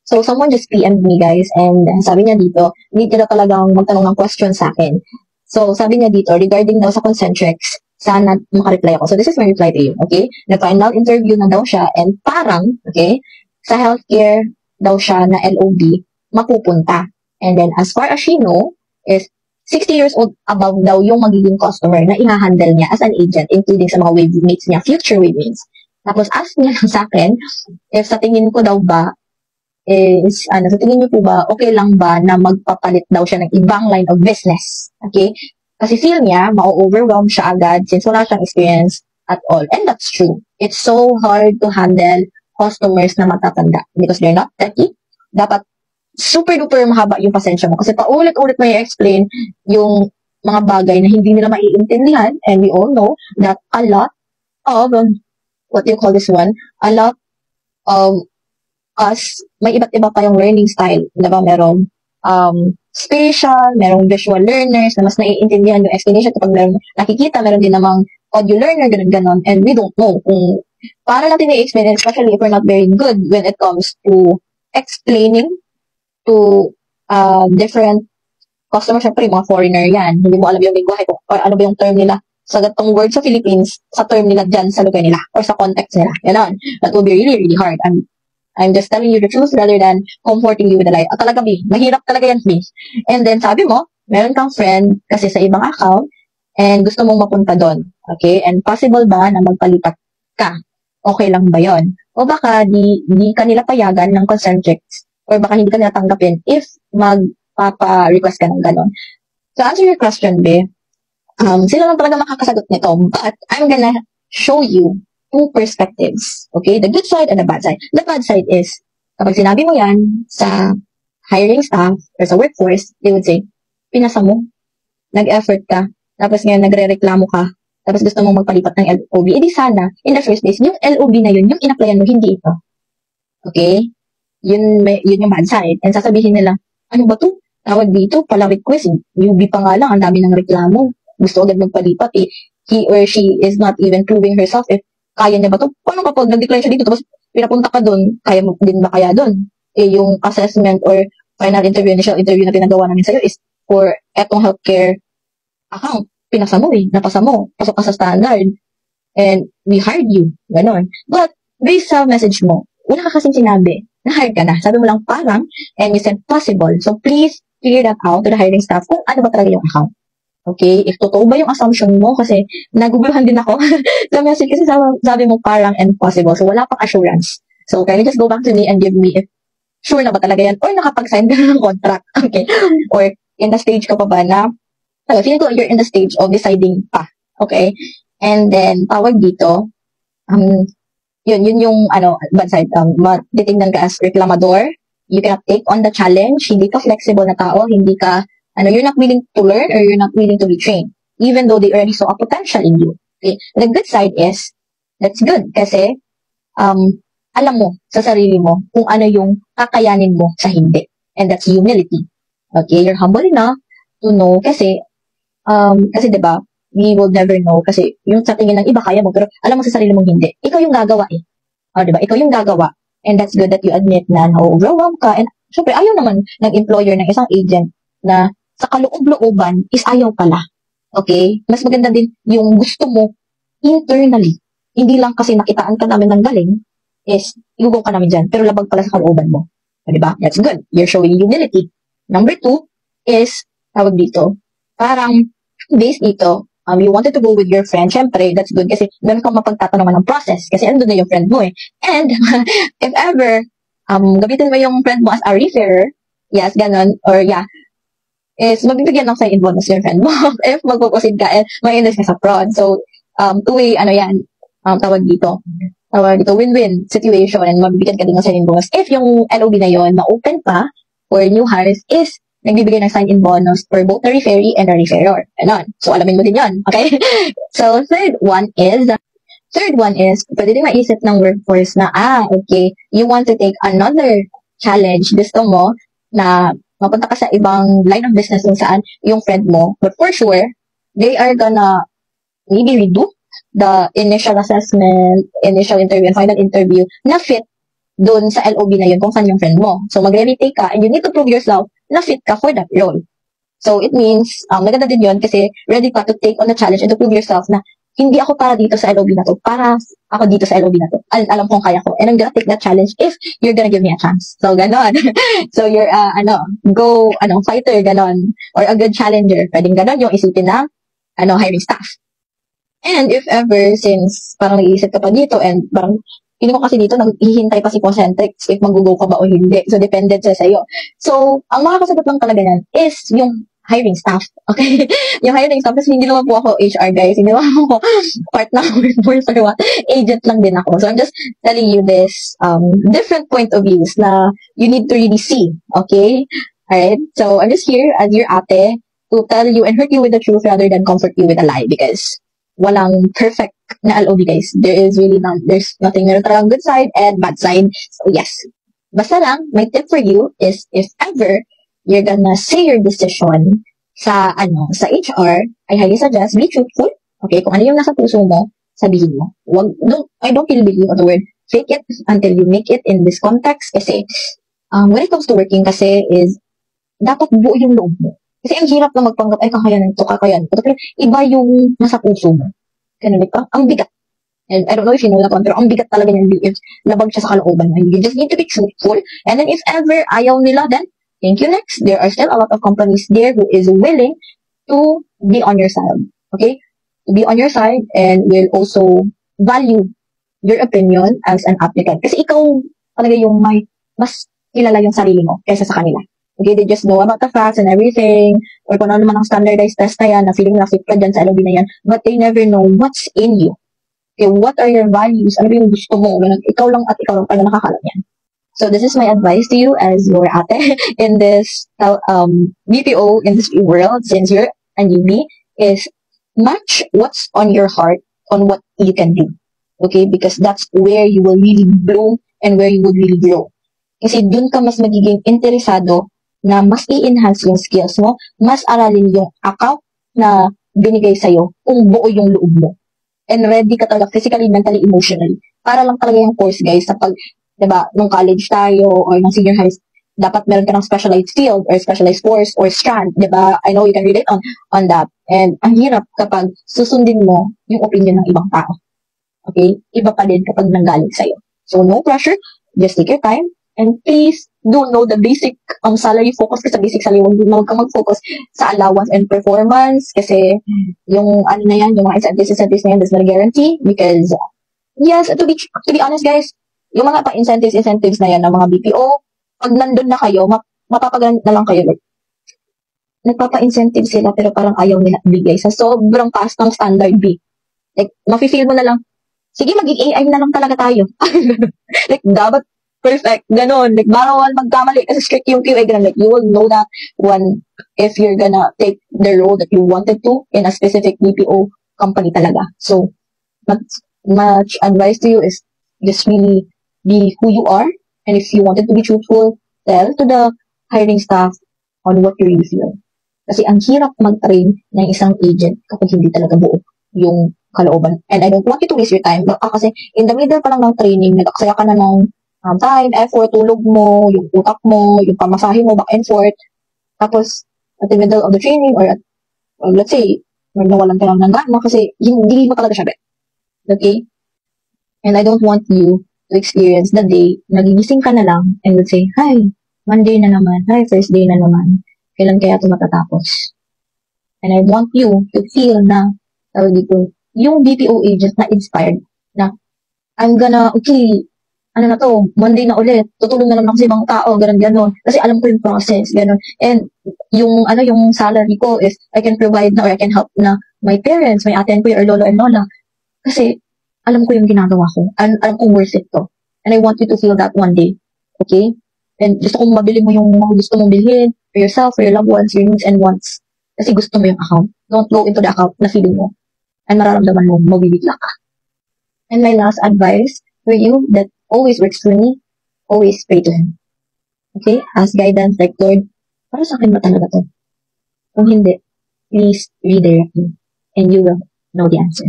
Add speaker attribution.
Speaker 1: So, someone just PM'd me, guys, and sabi niya dito, need nila talagang magtanong ng question sa akin. So, sabi niya dito, regarding daw sa Concentrix, sana makareply ako. So, this is my reply to you, okay? Nag-final interview na daw siya, and parang, okay, sa healthcare daw siya na LOB, mapupunta. And then, as far as she know, is 60 years old above daw yung magiging customer na i-handle niya as an agent, including sa mga wavemates niya, future wavemates. Tapos, ask niya lang sa akin, if sa tingin ko daw ba, sa tingin niyo po ba, okay lang ba na magpapalit daw siya ng ibang line of business? Okay? Kasi feel niya, ma-overwhelm siya agad since wala siyang experience at all. And that's true. It's so hard to handle customers na matatanda because they're not techy. Dapat super-duper mahaba yung pasensya mo kasi paulit-ulit mo i-explain yung mga bagay na hindi nila maiintindihan, and we all know that a lot of, what do you call this one? A lot of us, may iba't iba pa yung learning style. Diba? Merong spatial, merong visual learners na mas naiintindihan yung explanation kapag meron nakikita, meron din namang audio learner, ganun-ganon, and we don't know kung para natin i-explain, especially if we're not very good when it comes to explaining to different customers. Syempre, mga foreigner yan. Hindi mo alam yung lingwahe ko or ano ba yung term nila sa gatong word sa Philippines, sa term nila dyan sa lugar nila or sa context nila. Ganon. That will be really, really hard. I'm just telling you the truth rather than comforting you with a lie. At talaga, B, mahirap talaga yan, B. And then, sabi mo, meron kang friend kasi sa ibang account and gusto mong mapunta doon. Okay? And possible ba na magpalipat ka? Okay lang ba yon? O baka di kanila payagan ng Concentrix or baka hindi ka nila tanggapin if magpapa-request ka ng ganon. So, answer your question, B. Sila lang talaga makakasagot nito, but I'm gonna show you two perspectives. Okay? The good side and the bad side. The bad side is, kapag sinabi mo yan sa hiring staff or sa workforce, they would say, pinasa mo, nag-effort ka, tapos ngayon nagre-reklamo ka, tapos gusto mong magpalipat ng LOB. Eh di sana, in the first place, yung LOB na yun, yung in-applyan mo, hindi ito. Okay? Yun yung bad side. And sasabihin nila, ano ba to? Tawag dito, pala request. UB pa nga lang, ang dami ng reklamo. Gusto agad magpalipat eh. He or she is not even proving herself if kaya niya ba to? Paano kapag nag-decline siya dito, tapos pinapunta ka doon, kaya mo din ba kaya doon? Eh, yung assessment or final interview, initial interview na pinagawa namin sa'yo is for etong healthcare account. Pinasa mo eh, napasa mo, pasok ka sa standard. And we hired you. Ganon. But, based sa message mo, wala ka kasing sinabi, na-hired ka na. Sabi mo lang parang, and you said possible. So, please figure that out to the hiring staff kung ano ba talaga yung account. Okay? If totoo ba yung assumption mo, kasi naguguluhan din ako sa message kasi sabi mo parang and possible. So, wala pang assurance. So, can you just go back to me and give me if sure na ba talaga yan or nakapag-sign ka na ng contract? Okay? Or in the stage ka pa ba na, feeling ko you're in the stage of deciding pa. Okay? And then, tawag dito, yun yung, bad side, titingnan ka as reclamador, you cannot take on the challenge, hindi ka flexible na tao, hindi ka, you're not willing to learn or you're not willing to be trained, even though they already saw a potential in you. Okay? The good side is, that's good, kasi, alam mo sa sarili mo kung ano yung kakayanin mo sa hindi. And that's humility. Okay? You're humble enough to know, kasi diba, we will never know kasi yung sa tingin ng iba kaya mo pero alam mo sa sarili mong hindi. Ikaw yung gagawa eh. Diba? Ikaw yung gagawa. And that's good that you admit na na-overwhelm ka. And syempre, ayaw naman ng employer ng isang agent na sa kaloob-looban is ayaw pala. Okay? Mas maganda din yung gusto mo internally. Hindi lang kasi nakitaan ka namin ng galing is iugaw ka namin dyan. Pero labag pala sa kalooban mo. Diba? That's good. You're showing humility. Number 2 is, tawag dito, parang based dito, you wanted to go with your friend, syempre, that's good kasi meron kang mapagtatanungan ng process kasi andun na yung friend mo eh. And, if ever, gamitin mo yung friend mo as a referrer, yes, ganon, or yeah, is magbibigyan ng sign-in bonus yung friend mo if magpupusin ka and ma-invest ka sa fraud. So, two-way, tawag dito, win-win situation and mabibigyan ka din ng sign-in bonus. If yung LOB na yon ma-open pa for new hires is nagbibigay ng sign-in bonus for both the referee and the referrer. Ganon. So, alamin mo din yan. Okay? So, third one is, pwede din maisip ng workforce na, okay, you want to take another challenge. Gusto mo na mapunta ka sa ibang line of business kung saan yung friend mo. But for sure, they are gonna maybe redo the initial assessment, initial interview, and final interview na fit doon sa LOB na yun kung saan yung friend mo. So, magre-retake ka and you need to prove yourself na fit ka for that role. So, it means, maganda din yun kasi ready ka to take on the challenge and to prove yourself na hindi ako para dito sa LOB na to, para ako dito sa LOB na to. Alam kong kaya ko. And I'm gonna take that challenge if you're gonna give me a chance. So, ganon. So, you're, fighter, ganon. Or a good challenger. Pwedeng ganon yung isipin ng, hiring staff. And if ever, since parang nag-iisip ka pa dito and parang hindi ko kasi dito, naghihintay pa si Concentrix if mag-go ka ba o hindi. So, dependent siya sa'yo. So, ang makakasagot lang talaga yan is yung hiring staff. Okay? Yung hiring staff, kasi hindi naman po ako HR, guys. Hindi naman ako part na workforce or what. Agent lang din ako. So, I'm just telling you this different point of views na you need to really see. Okay? Alright? So, I'm just here as your ate to tell you and hurt you with the truth rather than comfort you with a lie because walang perfect na LOB, guys. There is really none. There's nothing. Meron talagang good side and bad side. So, yes. Basta lang, my tip for you is if ever you're gonna say your decision sa HR, I highly suggest be truthful. Okay? Kung ano yung nasa puso mo, sabihin mo. I don't really believe on the word fake it until you make it in this context kasi when it comes to working kasi is dapat buo yung loob mo. Kasi ang hirap na magpanggap, ay kakayanan ito, kakayanan ito. Pero iba yung nasa puso mo. Ganun, ang bigat. And I don't know if you know that one, pero ang bigat talaga niyan if labag siya sa kalooban mo. You just need to be truthful. And then if ever ayaw nila, then thank you next. There are still a lot of companies there who is willing to be on your side. Okay? To be on your side and will also value your opinion as an applicant. Kasi ikaw talaga yung may mas kilala yung sarili mo kaysa sa kanila. Okay, they just know about the facts and everything, or kung ano naman ang standardized test na yan, na feeling na fit ka dyan sa LOB na yan, but they never know what's in you. Okay, what are your values? Ano ba yung gusto mo? Ikaw lang at ikaw lang pala nakakalam yan. So this is my advice to you as your ate in this BPO industry world, since you're a newbie, is match what's on your heart on what you can do. Okay, because that's where you will really bloom and where you will really grow. Kasi dun ka mas magiging interesado na mas i-enhance yung skills mo, mas aralin yung account na binigay sa'yo kung buo yung loob mo. And ready ka talaga physically, mentally, emotionally. Para lang talaga yung course, guys, sa pag, diba, nung college tayo or nung senior high, dapat meron ka ng specialized field or specialized course or strand, diba? I know you can relate on that. And ang hirap kapag susundin mo yung opinion ng ibang tao. Okay? Iba pa din kapag nanggaling sa'yo. So, no pressure. Just take your time. And please do know the basic salary. Focus ka sa basic salary. Huwag kang mag-focus sa allowance and performance kasi yung na yan, yung mga incentives na yan, that's not a guarantee because yes, to be honest, guys, yung mga incentives na yan ng mga BPO, pag nandun na kayo, mapapagan na lang kayo. Like, nagpapa-incentive sila pero parang ayaw nila bigay sa sobrang taas ng standard B. Like, mafe-feel mo na lang, sige, maging AI na lang talaga tayo. Like, dapat perfect, ganon. Like, bawal magkamali kasi strict yung QA, ganon. Like, you will know that if you're gonna take the role that you wanted to in a specific BPO company talaga. So, much advice to you is just really be who you are. And if you wanted to be truthful, tell to the hiring staff on what you really feel. Kasi ang hirap mag-train ng isang agent kapag hindi talaga buo yung kalooban. And I don't want you to waste your time. Kasi in the middle pa lang ng training, nag-aksaya ka na ng time, effort, tulog mo, yung utak mo, yung pamasahe mo, back and forth. Tapos, at the middle of the training, or let's say, nawalan ka lang ng gana kasi hindi mo talaga siya bet. Okay? And I don't want you to experience the day, nagigising ka na lang, and would say, hi, Monday na naman, hi, first day na naman, kailan kaya ito matatapos? And I want you to feel na, yung BPO agent na inspired, na, I'm gonna, okay, na to, Monday na ulit, tutulong na naman ako sa ibang tao, ganun. Kasi alam ko yung process, ganun. And yung salary ko is, I can provide na or I can help na my parents, my ate and kuya or lolo and lola. Kasi alam ko yung ginagawa ko. Alam kong worth it to. And I want you to feel that one day. Okay? And gusto kong mabili mo yung mga gusto mong bilhin for yourself, for your loved ones, your needs and wants. Kasi gusto mo yung account. Don't go into the account na feeling mo. And mararamdaman mo, mabibigla ka. And my last advice for you that always works for me, always pray to Him. Okay? Ask guidance like, Lord, para sa akin ba talaga to? Kung hindi, please redirect me and you will know the answer.